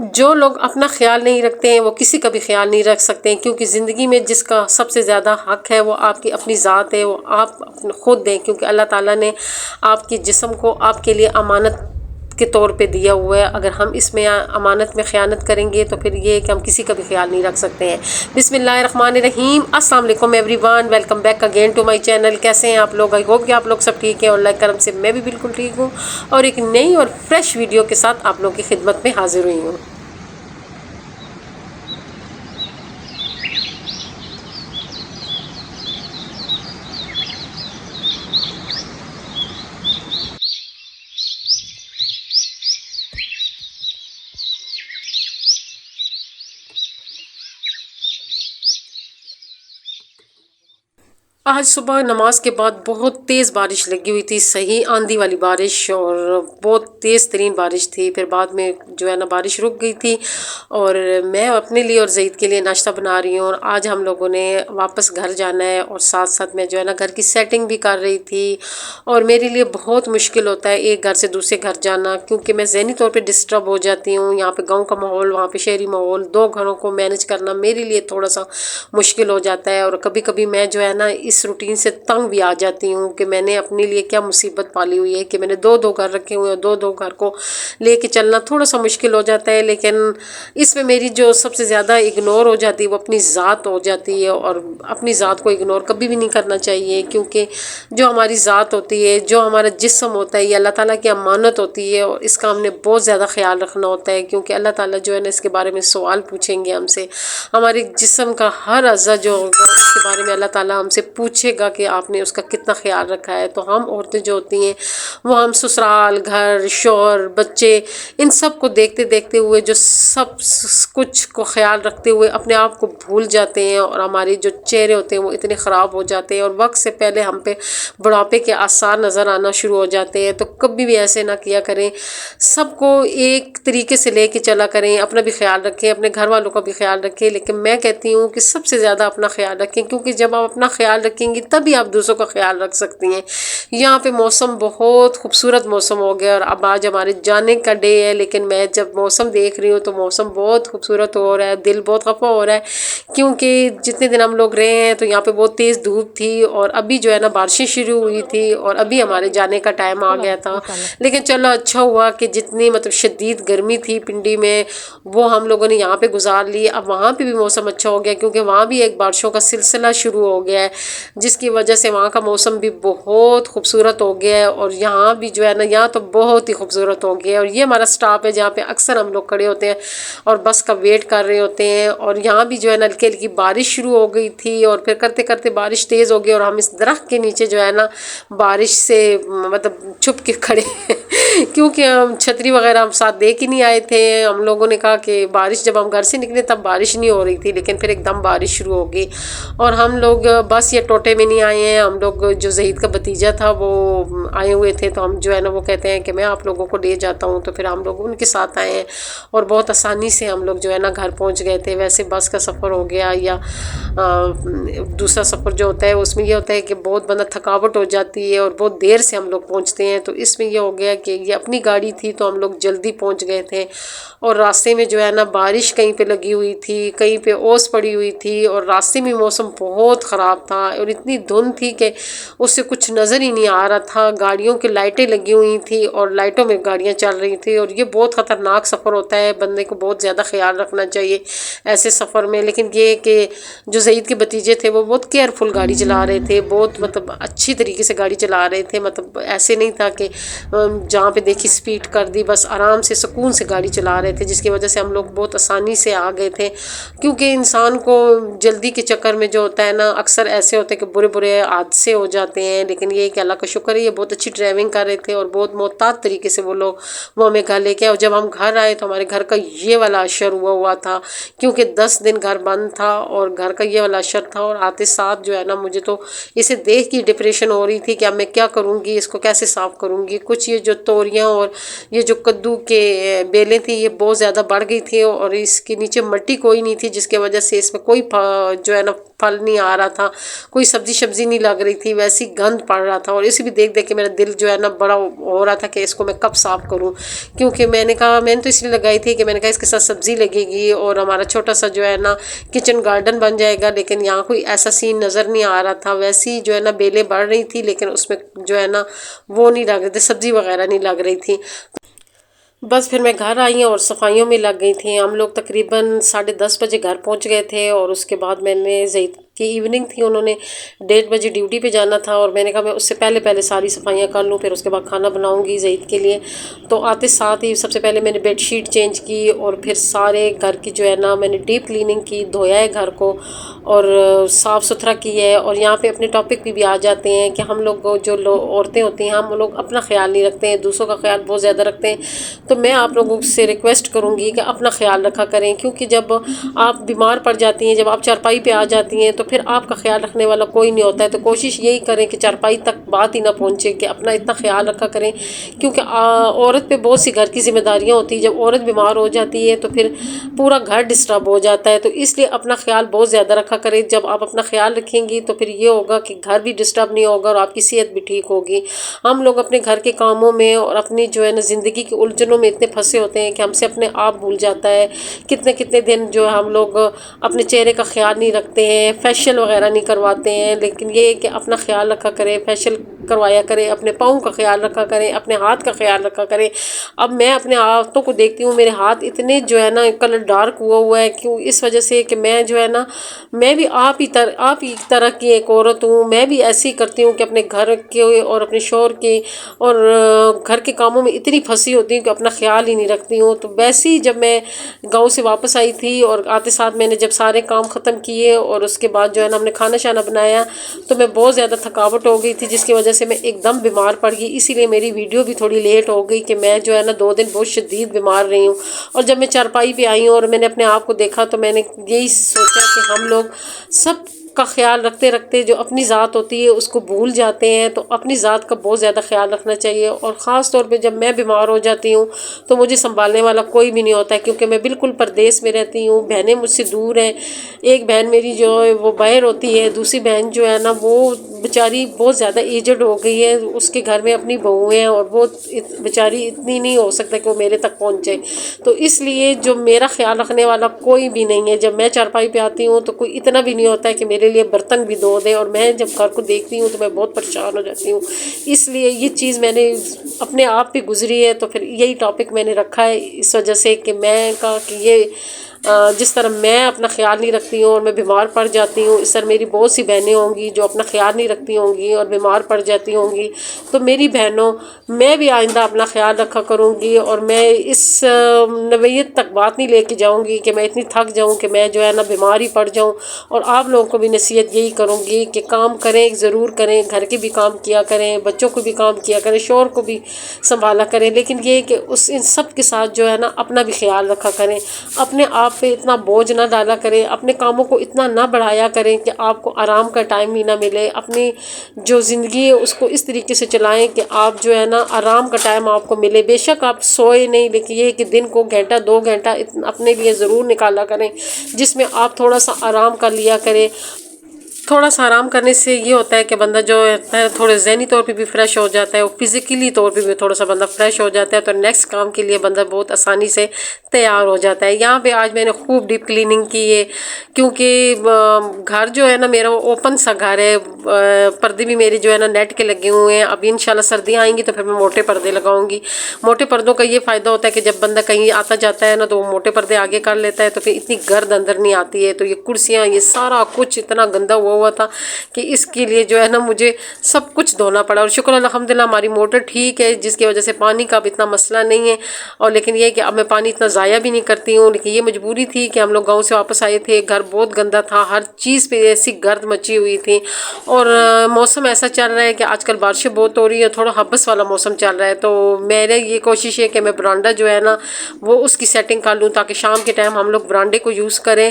جو لوگ اپنا خیال نہیں رکھتے ہیں وہ کسی کا بھی خیال نہیں رکھ سکتے ہیں، کیونکہ زندگی میں جس کا سب سے زیادہ حق ہے وہ آپ کی اپنی ذات ہے، وہ آپ خود دیں، کیونکہ اللہ تعالیٰ نے آپ کی جسم کو آپ کے لیے امانت کے طور پہ دیا ہوا ہے۔ اگر ہم اس میں امانت میں خیانت کریں گے تو پھر یہ ہے کہ ہم کسی کا بھی خیال نہیں رکھ سکتے ہیں۔ بسم اللہ الرحمن الرحیم، السلام علیکم everyone, welcome back again to my channel. کیسے ہیں آپ لوگ؟ آئی ہوپ کہ آپ لوگ سب ٹھیک ہیں، اور اللہ کے کرم سے میں بھی بالکل ٹھیک ہوں، اور ایک نئی اور فریش ویڈیو کے ساتھ آپ لوگوں کی خدمت میں حاضر ہوئی ہوں۔ آج صبح نماز کے بعد بہت تیز بارش لگی ہوئی تھی، صحیح آندھی والی بارش، اور بہت تیز ترین بارش تھی۔ پھر بعد میں جو ہے نا بارش رک گئی تھی، اور میں اپنے لیے اور زید کے لیے ناشتہ بنا رہی ہوں، اور آج ہم لوگوں نے واپس گھر جانا ہے، اور ساتھ ساتھ میں جو ہے نا گھر کی سیٹنگ بھی کر رہی تھی۔ اور میرے لیے بہت مشکل ہوتا ہے ایک گھر سے دوسرے گھر جانا، کیونکہ میں ذہنی طور پہ ڈسٹرب ہو جاتی ہوں۔ یہاں پہ گاؤں کا ماحول، وہاں پہ شہری ماحول، دو گھروں کو مینج کرنا میرے لیے تھوڑا سا مشکل ہو جاتا ہے، اور کبھی کبھی میں جو ہے نا اس روٹین سے تنگ بھی آ جاتی ہوں کہ میں نے اپنے لیے کیا مصیبت پالی ہوئی ہے کہ میں نے دو دو گھر رکھے ہوئے ہیں، دو دو گھر کو لے کے چلنا تھوڑا سا مشکل ہو جاتا ہے۔ لیکن اس میں میری جو سب سے زیادہ اگنور ہو جاتی ہے وہ اپنی ذات ہو جاتی ہے، اور اپنی ذات کو اگنور کبھی بھی نہیں کرنا چاہیے، کیونکہ جو ہماری ذات ہوتی ہے، جو ہمارا جسم ہوتا ہے، یہ اللہ تعالیٰ کی امانت ہوتی ہے، اور اس کا ہم نے بہت زیادہ خیال رکھنا ہوتا ہے، کیونکہ اللہ تعالیٰ جو ہے نا اس کے بارے میں سوال پوچھیں گے ہم سے۔ ہمارے جسم کا ہر اعضا جو ہوگا اس کے بارے میں اللہ تعالیٰ ہم سے پوچھے گا کہ آپ نے اس کا کتنا خیال رکھا ہے۔ تو ہم عورتیں جو ہوتی ہیں وہ ہم سسرال، گھر، شوہر، بچے، ان سب کو دیکھتے دیکھتے ہوئے، جو سب کچھ کو خیال رکھتے ہوئے اپنے آپ کو بھول جاتے ہیں، اور ہمارے جو چہرے ہوتے ہیں وہ اتنے خراب ہو جاتے ہیں، اور وقت سے پہلے ہم پہ بڑھاپے کے آثار نظر آنا شروع ہو جاتے ہیں۔ تو کبھی بھی ایسے نہ کیا کریں، سب کو ایک طریقے سے لے کے چلا کریں، اپنا بھی خیال رکھیں، اپنے گھر والوں کا بھی خیال رکھیں، لیکن میں کہتی ہوں کہ سب سے زیادہ اپنا خیال رکھیں، کیونکہ جب آپ اپنا خیال رکھیں گی تبھی آپ دوسروں کا خیال رکھ سکتی ہیں۔ یہاں پہ موسم بہت خوبصورت موسم ہو گیا، اور اب آج ہمارے جانے کا ڈے ہے، لیکن میں جب موسم دیکھ رہی ہوں تو موسم بہت خوبصورت ہو رہا ہے، دل بہت خفا ہو رہا ہے، کیونکہ جتنے دن ہم لوگ رہے ہیں تو یہاں پہ بہت تیز دھوپ تھی، اور ابھی جو ہے نا بارشیں شروع ہوئی تھی، اور ابھی ہمارے جانے کا ٹائم آ گیا تھا۔ لیکن چلو اچھا ہوا کہ جتنی مطلب شدید گرمی تھی پنڈی میں وہ ہم لوگوں نے یہاں پہ گزار لی۔ اب وہاں پہ بھی موسم اچھا ہو گیا، کیونکہ وہاں بھی ایک بارشوں کا سلسلہ شروع ہو گیا ہے، جس کی وجہ سے وہاں کا موسم بھی بہت خوبصورت ہو گیا ہے، اور یہاں بھی جو ہے نا یہاں تو بہت ہی خوبصورت ہو گیا ہے۔ اور یہ ہمارا سٹاپ ہے جہاں پہ اکثر ہم لوگ کھڑے ہوتے ہیں اور بس کا ویٹ کر رہے ہوتے ہیں، اور یہاں بھی جو ہے نا ہلکی ہلکی بارش شروع ہو گئی تھی، اور پھر کرتے کرتے بارش تیز ہو گئی، اور ہم اس درخت کے نیچے جو ہے نا بارش سے مطلب چھپ کے کھڑے کیونکہ ہم چھتری وغیرہ ہم ساتھ دے کے نہیں آئے تھے۔ ہم لوگوں نے کہا کہ بارش، جب ہم گھر سے نکلے تب بارش نہیں ہو رہی تھی، لیکن پھر ایک دم بارش شروع ہو گئی، اور ہم لوگ بس یہ ٹوٹے میں نہیں آئے ہیں، ہم لوگ جو زہید کا بھتیجا تھا وہ آئے ہوئے تھے، تو ہم جو ہے نا وہ کہتے ہیں کہ میں آپ لوگوں کو لے جاتا ہوں، تو پھر ہم لوگ ان کے ساتھ آئے ہیں، اور بہت آسانی سے ہم لوگ جو ہے نا گھر پہنچ گئے تھے۔ ویسے بس کا سفر ہو گیا یا دوسرا سفر جو ہوتا ہے اس میں یہ ہوتا ہے کہ بہت بندہ تھکاوٹ ہو جاتی ہے، اور بہت دیر سے ہم لوگ پہنچتے ہیں، تو اس میں یہ ہو گیا کہ یہ اپنی گاڑی تھی تو ہم لوگ جلدی پہنچ گئے تھے، اور راستے میں جو ہے نا بارش کہیں پہ لگی ہوئی تھی، کہیں پہ اوس پڑی ہوئی تھی، اور راستے میں موسم بہت خراب تھا، اور اتنی دھند تھی کہ اس سے کچھ نظر ہی نہیں آ رہا تھا۔ گاڑیوں کی لائٹیں لگی ہوئی تھیں اور لائٹوں میں گاڑیاں چل رہی تھیں، اور یہ بہت خطرناک سفر ہوتا ہے، بندے کو بہت زیادہ خیال رکھنا چاہیے ایسے سفر میں۔ لیکن یہ کہ جو زید کے بھتیجے تھے وہ بہت کیئرفل گاڑی چلا رہے تھے، بہت مطلب اچھی طریقے سے گاڑی چلا رہے تھے، مطلب ایسے نہیں تھا کہ جہاں پہ دیکھی سپیڈ کر دی، بس آرام سے سکون سے گاڑی چلا رہے تھے، جس کی وجہ سے ہم لوگ بہت آسانی سے آ گئے تھے۔ کیونکہ انسان کو جلدی کے چکر میں جو ہوتا ہے نا اکثر ایسے ہوتے ہیں کہ برے برے حادثے ہو جاتے ہیں، لیکن یہ کہ اللہ کا شکر ہے یہ بہت اچھی ڈرائیونگ کر رہے تھے، اور بہت محتاط طریقے سے وہ ہمیں گھر لے کے آئے، اور جب ہم گھر آئے تو ہمارے گھر کا یہ والا اشر ہوا تھا، کیونکہ 10 دن گھر بند تھا اور گھر کا یہ والا اشر تھا، اور آتے ساتھ جو ہے نا مجھے تو اسے دیکھ کے ڈپریشن ہو رہی تھی کہ اب میں کیا کروں گی، اس کو کیسے صاف کروں گی۔ کچھ یہ جو توریاں اور یہ جو کدو کے بیلیں تھیں یہ بہت زیادہ بڑھ گئی تھی، اور اس کے نیچے مٹی کوئی نہیں تھی، جس کی وجہ سے اس میں کوئی جو ہے نا پھل نہیں آ رہا تھا، کوئی سبزی نہیں لگ رہی تھی، ویسی گند پڑ رہا تھا، اور اسی بھی دیکھ دیکھ کے میرا دل جو ہے نا بڑا ہو رہا تھا کہ اس کو میں کب صاف کروں، کیونکہ میں نے کہا میں نے تو اس لیے لگائی تھی کہ میں نے کہا اس کے ساتھ سبزی لگے گی اور ہمارا چھوٹا سا جو ہے نا کچن گارڈن بن جائے گا، لیکن یہاں کوئی ایسا سین نظر نہیں آ رہا تھا، ویسی جو ہے نا بیلیں بڑھ رہی تھی لیکن اس میں جو ہے نا وہ نہیں لگ رہے تھے، سبزی وغیرہ نہیں لگ رہی تھی۔ بس پھر میں گھر آئی اور صفائیوں میں لگ گئی تھیں، ہم لوگ تقریباً 10:30 بجے گھر پہنچ گئے تھے، اور اس کے بعد میں نے زید کی ایوننگ تھی، انہوں نے 1:30 بجے ڈیوٹی پہ جانا تھا، اور میں نے کہا میں اس سے پہلے ساری صفائیاں کر لوں، پھر اس کے بعد کھانا بناؤں گی زید کے لیے۔ تو آتے ساتھ ہی سب سے پہلے میں نے بیڈ شیٹ چینج کی، اور پھر سارے گھر کی جو ہے نا میں نے ڈیپ کلیننگ کی، دھویا ہے گھر کو اور صاف ستھرا کی ہے۔ اور یہاں پہ اپنے ٹاپک بھی آ جاتے ہیں کہ ہم لوگ جو عورتیں ہوتی ہیں ہم لوگ اپنا خیال نہیں رکھتے ہیں، دوسروں کا خیال بہت زیادہ رکھتے ہیں۔ تو میں آپ لوگوں سے ریکویسٹ کروں گی کہ اپنا خیال رکھا کریں، کیونکہ جب آپ بیمار پڑ جاتی ہیں، جب آپ چارپائی پہ آ جاتی ہیں تو پھر آپ کا خیال رکھنے والا کوئی نہیں ہوتا ہے۔ تو کوشش یہی کریں کہ چارپائی تک بات ہی نہ پہنچے، کہ اپنا اتنا خیال رکھا کریں، کیونکہ عورت پہ بہت سی گھر کی ذمہ داریاں ہوتی ہیں، جب عورت بیمار ہو جاتی ہے تو پھر پورا گھر ڈسٹرب ہو جاتا ہے۔ تو اس لیے اپنا خیال بہت زیادہ رکھا کریں، جب آپ اپنا خیال رکھیں گی تو پھر یہ ہوگا کہ گھر بھی ڈسٹرب نہیں ہوگا اور آپ کی صحت بھی ٹھیک ہوگی۔ ہم لوگ اپنے گھر کے کاموں میں اور اپنی جو ہے نا زندگی کی الجھنوں میں اتنے پھنسے ہوتے ہیں کہ ہم سے اپنے آپ بھول جاتا ہے۔ کتنے دن جو ہے ہم لوگ اپنے چہرے کا خیال نہیں رکھتے ہیں، فیشیل وغیرہ نہیں کرواتے ہیں، لیکن یہ کہ اپنا خیال رکھا کریں، فیشیل کروایا کریں، اپنے پاؤں کا خیال رکھا کریں، اپنے ہاتھ کا خیال رکھا کریں۔ اب میں اپنے ہاتھوں کو دیکھتی ہوں، میرے ہاتھ اتنے جو ہے نا کلر ڈارک ہوا ہے، کیوں؟ اس وجہ سے کہ میں جو ہے نا میں بھی آپ ہی طرح کی ایک عورت ہوں، میں بھی ایسے ہی کرتی ہوں کہ اپنے گھر کے اور اپنے شوہر کے اور گھر کے کاموں میں اتنی پھنسی ہوتی ہوں کہ اپنا خیال ہی نہیں رکھتی ہوں۔ تو ویسے ہی جب میں گاؤں سے واپس آئی تھی اور آتے ساتھ میں نے جب سارے کام ختم کیے اور اس کے بعد جو ہے نا ہم نے کھانا شانا بنایا، تو میں بہت زیادہ تھکاوٹ ہو گئی تھی، جس کی وجہ سے میں ایک دم بیمار پڑ گئی، اسی لیے میری ویڈیو بھی تھوڑی لیٹ ہو گئی کہ میں جو ہے نا 2 دن بہت شدید بیمار رہی ہوں۔ اور جب میں چارپائی پہ آئی ہوں اور میں نے اپنے آپ کو دیکھا تو میں نے یہی سوچا کہ ہم لوگ سب کا خیال رکھتے رکھتے جو اپنی ذات ہوتی ہے اس کو بھول جاتے ہیں، تو اپنی ذات کا بہت زیادہ خیال رکھنا چاہیے۔ اور خاص طور پہ جب میں بیمار ہو جاتی ہوں تو مجھے سنبھالنے والا کوئی بھی نہیں ہوتا ہے، کیونکہ میں بالکل پردیس میں رہتی ہوں، بہنیں مجھ سے دور ہیں، ایک بہن میری جو ہے وہ باہر ہوتی ہے، دوسری بہن جو ہے نا وہ بیچاری بہت زیادہ ایجڈ ہو گئی ہے، اس کے گھر میں اپنی بہو ہیں اور وہ بیچاری اتنی نہیں ہو سکتا کہ وہ میرے تک پہنچے، تو اس لیے جو میرا خیال رکھنے والا کوئی بھی نہیں ہے۔ جب میں چارپائی پہ آتی ہوں تو کوئی اتنا بھی نہیں ہوتا ہے کہ میرے لیے برتن بھی دھو دے، اور میں جب گھر کو دیکھتی ہوں تو میں بہت پریشان ہو جاتی ہوں۔ اس لیے یہ چیز میں نے اپنے آپ پہ گزری ہے، تو پھر یہی ٹاپک میں نے رکھا ہے اس وجہ سے کہ میں کہا کہ یہ جس طرح میں اپنا خیال نہیں رکھتی ہوں اور میں بیمار پڑ جاتی ہوں، اس طرح میری بہت سی بہنیں ہوں گی جو اپنا خیال نہیں رکھتی ہوں گی اور بیمار پڑ جاتی ہوں گی۔ تو میری بہنوں، میں بھی آئندہ اپنا خیال رکھا کروں گی، اور میں اس نوعیت تک بات نہیں لے کے جاؤں گی کہ میں اتنی تھک جاؤں کہ میں جو ہے نا بیمار ہی پڑ جاؤں۔ اور آپ لوگوں کو بھی نصیحت یہی کروں گی کہ کام کریں، ضرور کریں، گھر کے بھی کام کیا کریں، بچوں کو بھی کام کیا کریں، شوہر کو بھی سنبھالا کریں، لیکن یہ کہ ان سب کے ساتھ جو ہے نا اپنا بھی خیال رکھا کریں، اپنے آپ پہ اتنا بوجھ نہ ڈالا کریں، اپنے کاموں کو اتنا نہ بڑھایا کریں کہ آپ کو آرام کا ٹائم ہی نہ ملے۔ اپنی جو زندگی ہے اس کو اس طریقے سے چلائیں کہ آپ جو ہے نا آرام کا ٹائم آپ کو ملے، بے شک آپ سوئے نہیں، لیکن یہ ہے کہ دن کو 1-2 گھنٹہ اپنے لیے ضرور نکالا کریں، جس میں آپ تھوڑا سا آرام کر لیا کریں۔ تھوڑا سا آرام کرنے سے یہ ہوتا ہے کہ بندہ جو ہے تھوڑے ذہنی طور پہ بھی فریش ہو جاتا ہے، اور فزیکلی طور پہ بھی تھوڑا سا بندہ فریش ہو جاتا ہے، تو نیکسٹ کام کے لیے بندہ بہت آسانی سے تیار ہو جاتا ہے۔ یہاں پہ آج میں نے خوب ڈیپ کلیننگ کی ہے، کیونکہ گھر جو ہے نا میرا وہ اوپن سا گھر ہے، پردے بھی میرے جو ہے نا نیٹ کے لگے ہوئے ہیں۔ اب انشاءاللہ سردیاں آئیں گی تو پھر میں موٹے پردے لگاؤں گی۔ موٹے پردوں کا یہ فائدہ ہوتا ہے کہ جب بندہ کہیں آتا جاتا ہے نا تو وہ موٹے پردے آگے کر لیتا ہے، تو پھر اتنی گرد اندر نہیں آتی ہے۔ تو یہ کرسیاں، یہ سارا کچھ اتنا گندا ہوا تھا کہ اس کے لیے جو ہے نا مجھے سب کچھ دھونا پڑا، اور شکر الحمدللہ ہماری موٹر ٹھیک ہے، جس کی وجہ سے پانی کا اب اتنا مسئلہ نہیں ہے۔ اور لیکن یہ کہ اب میں پانی اتنا ضائع بھی نہیں کرتی ہوں، لیکن یہ مجبوری تھی کہ ہم لوگ گاؤں سے واپس آئے تھے، گھر بہت گندا تھا، ہر چیز پہ ایسی گرد مچی ہوئی تھی، اور موسم ایسا چل رہا ہے کہ آج کل بارشیں بہت ہو رہی ہے، تھوڑا حبس والا موسم چل رہا ہے۔ تو میرے یہ کوشش ہے کہ میں برانڈا جو ہے نا وہ اس کی سیٹنگ کر لوں، تاکہ شام کے ٹائم ہم لوگ برانڈے کو یوز کریں